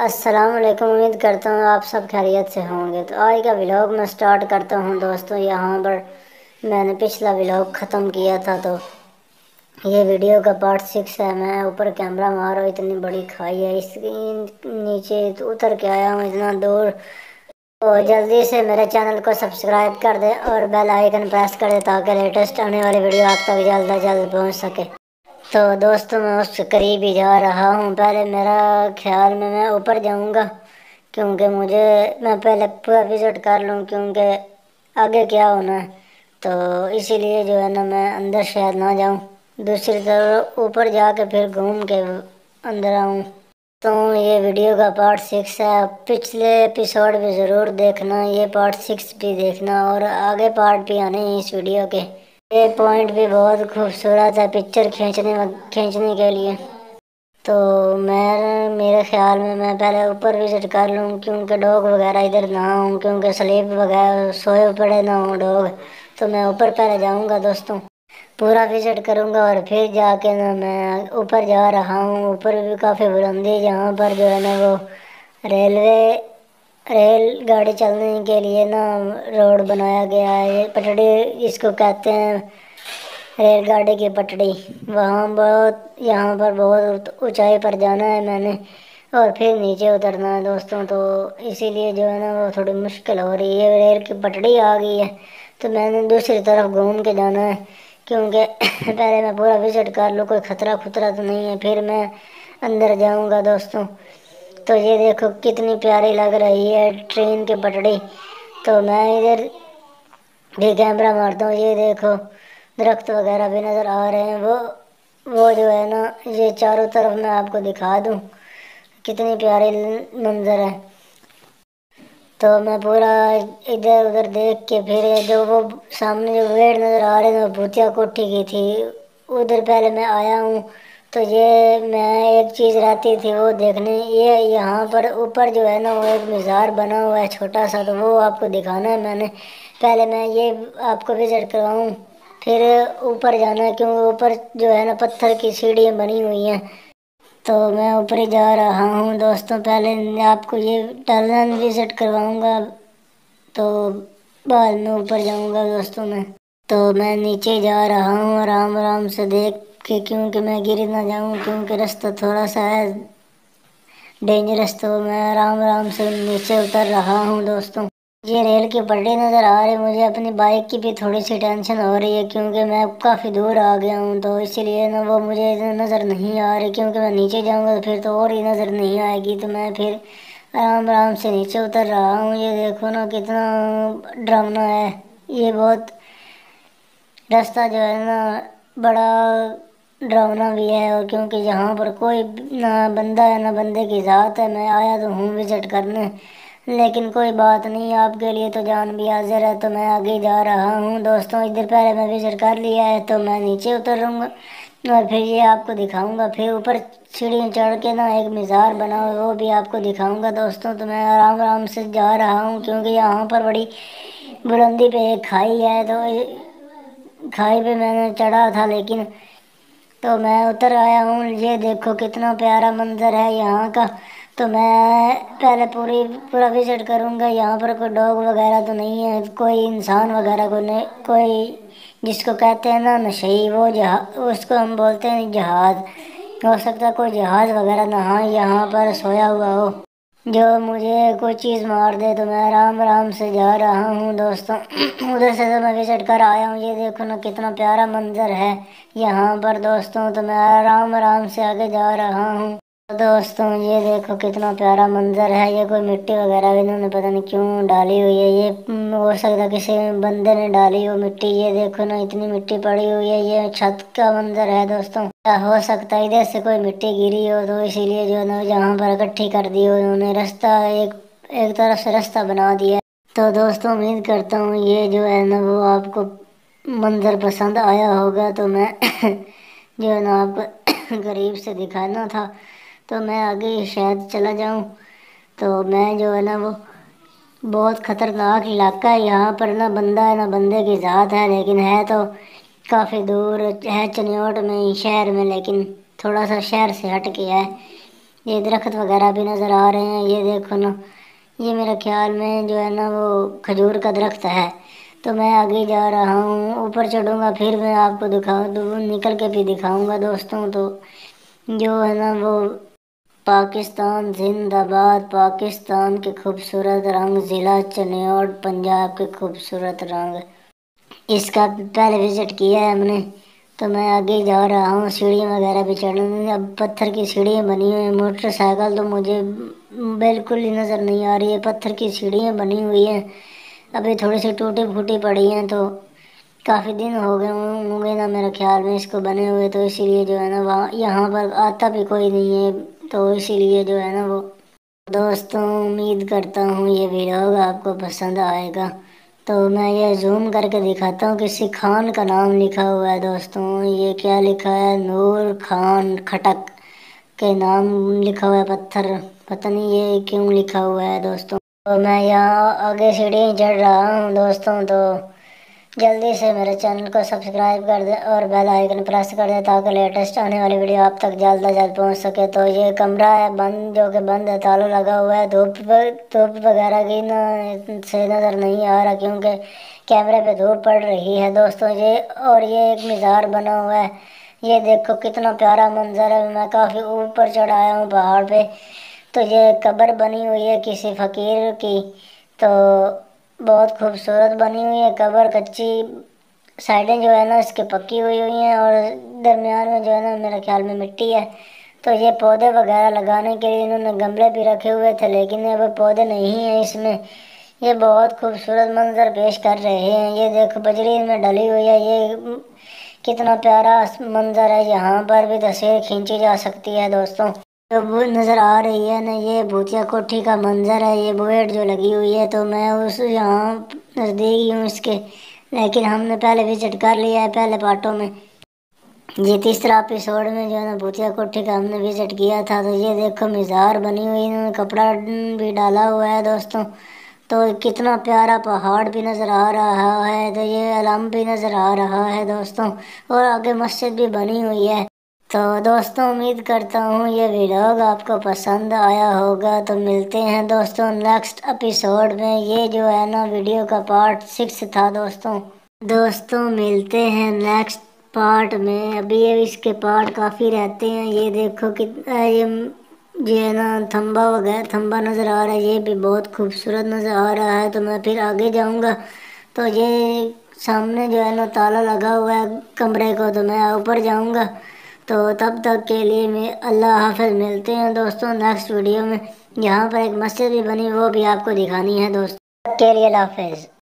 अस्सलाम वालेकुम। उम्मीद करता हूँ आप सब खैरियत से होंगे। तो आज का व्लॉग मैं स्टार्ट करता हूँ दोस्तों। यहाँ पर मैंने पिछला व्लॉग ख़त्म किया था, तो ये वीडियो का पार्ट 6 है। मैं ऊपर कैमरा मारो, इतनी बड़ी खाई है, इसके नीचे तो उतर के आया हूँ इतना दूर। तो जल्दी से मेरे चैनल को सब्सक्राइब कर दें और बेल आइकन प्रेस कर दें ताकि लेटेस्ट आने वाली वीडियो आप तक जल्द से जल्द पहुँच सके। तो दोस्तों मैं उसके करीब ही जा रहा हूँ। पहले मेरा ख्याल में मैं ऊपर जाऊँगा, क्योंकि मैं पहले पूरा विज़िट कर लूँ, क्योंकि आगे क्या होना है। तो इसीलिए जो है ना, मैं अंदर शायद ना जाऊँ, दूसरी तरफ ऊपर जाके फिर घूम के अंदर आऊँ। तो ये वीडियो का पार्ट 6 है। पिछले एपिसोड भी ज़रूर देखना, ये पार्ट 6 भी देखना और आगे पार्ट भी आने हैं इस वीडियो के। ये पॉइंट भी बहुत खूबसूरत है पिक्चर खींचने के लिए। तो मेरे ख्याल में मैं पहले ऊपर विज़िट कर लूँ, क्योंकि डॉग वगैरह इधर ना हो, क्योंकि स्लीप वगैरह सोए पड़े ना हो डॉग। तो मैं ऊपर पहले जाऊँगा दोस्तों, पूरा विज़िट करूँगा और फिर जाके ना मैं ऊपर जा रहा हूँ। ऊपर भी काफ़ी बुलंदी, जहाँ पर जो है ना वो रेल गाड़ी चलने के लिए ना रोड बनाया गया है। ये पटड़ी इसको कहते हैं, रेलगाड़ी की पटड़ी। यहाँ पर बहुत ऊंचाई पर जाना है मैंने, और फिर नीचे उतरना है दोस्तों। तो इसीलिए जो है ना वो थोड़ी मुश्किल हो रही है। रेल की पटड़ी आ गई है तो मैंने दूसरी तरफ घूम के जाना है, क्योंकि पहले मैं पूरा विज़िट कर लूँ, कोई ख़तरा खुतरा तो नहीं है, फिर मैं अंदर जाऊँगा दोस्तों। तो ये देखो कितनी प्यारी लग रही है ट्रेन की पटड़ी। तो मैं इधर भी कैमरा मारता हूँ। ये देखो दरख्त वगैरह भी नज़र आ रहे हैं। वो जो है ना, ये चारों तरफ मैं आपको दिखा दूँ कितनी प्यारी मंजर है। तो मैं पूरा इधर उधर देख के फिर जो वो सामने जो पेड़ नज़र आ रहे हैं, भूतिया कोठी की थी, उधर पहले मैं आया हूँ। तो ये मैं एक चीज़ रहती थी वो देखने, ये यहाँ पर ऊपर जो है ना वो एक मीज़ार बना हुआ है छोटा सा, तो वो आपको दिखाना है मैंने। पहले मैं ये आपको विज़िट करवाऊँ, फिर ऊपर जाना है, क्योंकि ऊपर जो है ना पत्थर की सीढ़ियाँ बनी हुई हैं। तो मैं ऊपर ही जा रहा हूँ दोस्तों। पहले मैं आपको ये टनल विज़िट करवाऊँगा, तो बाद में ऊपर जाऊँगा दोस्तों मैं। तो मैं नीचे जा रहा हूँ आराम आराम से देख के, क्योंकि मैं गिर ना जाऊँ, क्योंकि रास्ता थोड़ा सा है डेंजरस। तो मैं आराम आराम से नीचे उतर रहा हूँ दोस्तों। ये रेल की पटरी नज़र आ रही है। मुझे अपनी बाइक की भी थोड़ी सी टेंशन हो रही है, क्योंकि मैं काफ़ी दूर आ गया हूँ, तो इसीलिए ना वो मुझे नज़र नहीं आ रही, क्योंकि मैं नीचे जाऊँगा तो फिर तो और ही नज़र नहीं आएगी। तो मैं फिर आराम आराम से नीचे उतर रहा हूँ। ये देखो ना कितना डरावना है ये, बहुत रास्ता जो है ना बड़ा डरावना भी है। और क्योंकि यहाँ पर कोई ना बंदा है ना बंदे की ज़ात है। मैं आया तो हूँ विज़िट करने, लेकिन कोई बात नहीं, आपके लिए तो जान भी हाजिर है। तो मैं आगे जा रहा हूँ दोस्तों। इधर पहले मैं विज़िट कर लिया है, तो मैं नीचे उतरूँगा और फिर ये आपको दिखाऊँगा। फिर ऊपर सीढ़ी चढ़ के ना एक मीज़ार बना हुआ है, वो भी आपको दिखाऊँगा दोस्तों। तो मैं आराम आराम से जा रहा हूँ, क्योंकि यहाँ पर बड़ी बुलंदी पे एक खाई है। तो खाई पे मैंने चढ़ा था, लेकिन तो मैं उतर आया हूँ। ये देखो कितना प्यारा मंजर है यहाँ का। तो मैं पहले पूरा विज़िट करूँगा। यहाँ पर कोई डॉग वगैरह तो नहीं है, कोई इंसान वगैरह को नहीं, कोई जिसको कहते हैं ना नशई, वो जहाज, उसको हम बोलते हैं जहाज़। हो सकता है कोई जहाज़ वगैरह ना हाँ यहाँ पर सोया हुआ हो जो मुझे कोई चीज़ मार दे। तो मैं आराम आराम से जा रहा हूँ दोस्तों। उधर से तो मैं विज़िट कर आया हूँ। ये देखो ना कितना प्यारा मंजर है यहाँ पर दोस्तों। तो मैं आराम आराम से आगे जा रहा हूँ दोस्तों। ये देखो कितना प्यारा मंजर है। ये कोई मिट्टी वगैरह भी इन्होंने पता नहीं क्यों डाली हुई है। ये हो सकता है किसी बंदे ने डाली हो मिट्टी। ये देखो ना इतनी मिट्टी पड़ी हुई है। ये छत का मंजर है दोस्तों। क्या हो सकता है इधर से कोई मिट्टी गिरी हो, तो इसीलिए जो है ना यहाँ पर इकट्ठी कर दी हो उन्होंने। रास्ता एक तरफ से रास्ता बना दिया। तो दोस्तों उम्मीद करता हूँ ये जो है ना वो आपको मंजर पसंद आया होगा। तो मैं जो है ना आपको करीब से दिखाना था, तो मैं आगे शायद चला जाऊं। तो मैं जो है ना वो बहुत ख़तरनाक इलाका है। यहाँ पर ना बंदा है ना बंदे की ज़ात है, लेकिन है तो काफ़ी दूर है, चनियोट में ही शहर में, लेकिन थोड़ा सा शहर से हट के है। ये दरख्त वगैरह भी नज़र आ रहे हैं। ये देखो ना, ये मेरे ख्याल में जो है ना वो खजूर का दरख्त है। तो मैं आगे जा रहा हूँ, ऊपर चढ़ूँगा फिर मैं आपको दिखाऊँ, तो निकल के भी दिखाऊँगा दोस्तों। तो जो है ना वो पाकिस्तान जिंदाबाद, पाकिस्तान के खूबसूरत रंग, ज़िला चिन्नौर, पंजाब के खूबसूरत रंग। इसका पहले विज़िट किया है हमने। तो मैं आगे जा रहा हूँ, सीढ़ी वगैरह भी चढ़नी। अब पत्थर की सीढ़ियाँ बनी हुई हैं। मोटरसाइकिल तो मुझे बिल्कुल ही नज़र नहीं आ रही है, पत्थर की सीढ़ियाँ बनी हुई हैं। अभी थोड़ी सी टूटी फूटी पड़ी हैं, तो काफ़ी दिन हो गए होंगे ना मेरे ख्याल में इसको बने हुए। तो इसीलिए जो है ना वहाँ यहाँ पर आता भी कोई नहीं है, तो इसीलिए जो है ना वो। दोस्तों उम्मीद करता हूँ ये वीडियो आपको पसंद आएगा। तो मैं ये जूम करके दिखाता हूँ, किसी खान का नाम लिखा हुआ है दोस्तों। ये क्या लिखा है, नूर खान खटक के नाम लिखा हुआ है पत्थर। पता नहीं ये क्यों लिखा हुआ है दोस्तों। तो मैं यहाँ आगे सीढ़ी चढ़ रहा हूँ दोस्तों। तो जल्दी से मेरे चैनल को सब्सक्राइब कर दें और बेल आइकन प्रेस कर दें, ताकि लेटेस्ट आने वाली वीडियो आप तक जल्द से जल्द पहुंच सके। तो ये कमरा है बंद, जो कि बंद है, ताला लगा हुआ है। धूप वगैरह की ना से नज़र नहीं आ रहा, क्योंकि कैमरे पे धूप पड़ रही है दोस्तों। ये और ये एक मीज़ार बना हुआ है। ये देखो कितना प्यारा मंजर है। मैं काफ़ी ऊपर चढ़ आया हूँ पहाड़ पे। तो ये कब्र बनी हुई है किसी फ़कीर की। तो बहुत खूबसूरत बनी हुई है कब्र, कच्ची साइडें जो है ना इसके पक्की हुई हुई हैं, और दरमियान में जो है ना मेरे ख्याल में मिट्टी है। तो ये पौधे वगैरह लगाने के लिए इन्होंने गमले भी रखे हुए थे, लेकिन अब पौधे नहीं हैं इसमें। ये बहुत खूबसूरत मंजर पेश कर रहे हैं। ये देखो बजरी में डली हुई है। ये कितना प्यारा मंजर है। यहाँ पर भी तस्वीर खींची जा सकती है दोस्तों। तो वो नज़र आ रही है ना, ये भूतिया कोठी का मंजर है। ये बुएट जो लगी हुई है, तो मैं उस यहाँ नज़दीक ही हूँ इसके। लेकिन हमने पहले विजिट कर लिया है पहले पार्टों में। ये तीसरा एपिसोड में जो है ना भूतिया कोठी का हमने विजिट किया था। तो ये देखो मीज़ार बनी हुई, इन्होंने कपड़ा भी डाला हुआ है दोस्तों। तो कितना प्यारा पहाड़ भी नज़र आ रहा है। तो ये अलम भी नज़र आ रहा है दोस्तों, और आगे मस्जिद भी बनी हुई है। तो दोस्तों उम्मीद करता हूँ ये व्लॉग आपको पसंद आया होगा। तो मिलते हैं दोस्तों नेक्स्ट एपिसोड में। ये जो है ना वीडियो का पार्ट 6 था दोस्तों। मिलते हैं नेक्स्ट पार्ट में। अभी ये इसके पार्ट काफ़ी रहते हैं। ये देखो कितना ये है ना थंबा वगैरह, थंबा नज़र आ रहा है। ये भी बहुत खूबसूरत नज़र आ रहा है। तो मैं फिर आगे जाऊँगा। तो ये सामने जो है ना ताला लगा हुआ है कमरे को, तो मैं ऊपर जाऊँगा। तो तब तक के लिए मैं अल्लाह हाफ़िज़। मिलते हैं दोस्तों नेक्स्ट वीडियो में। यहाँ पर एक मस्जिद भी बनी, वो भी आपको दिखानी है दोस्तों। तब के लिए अल्लाह हाफ़िज़।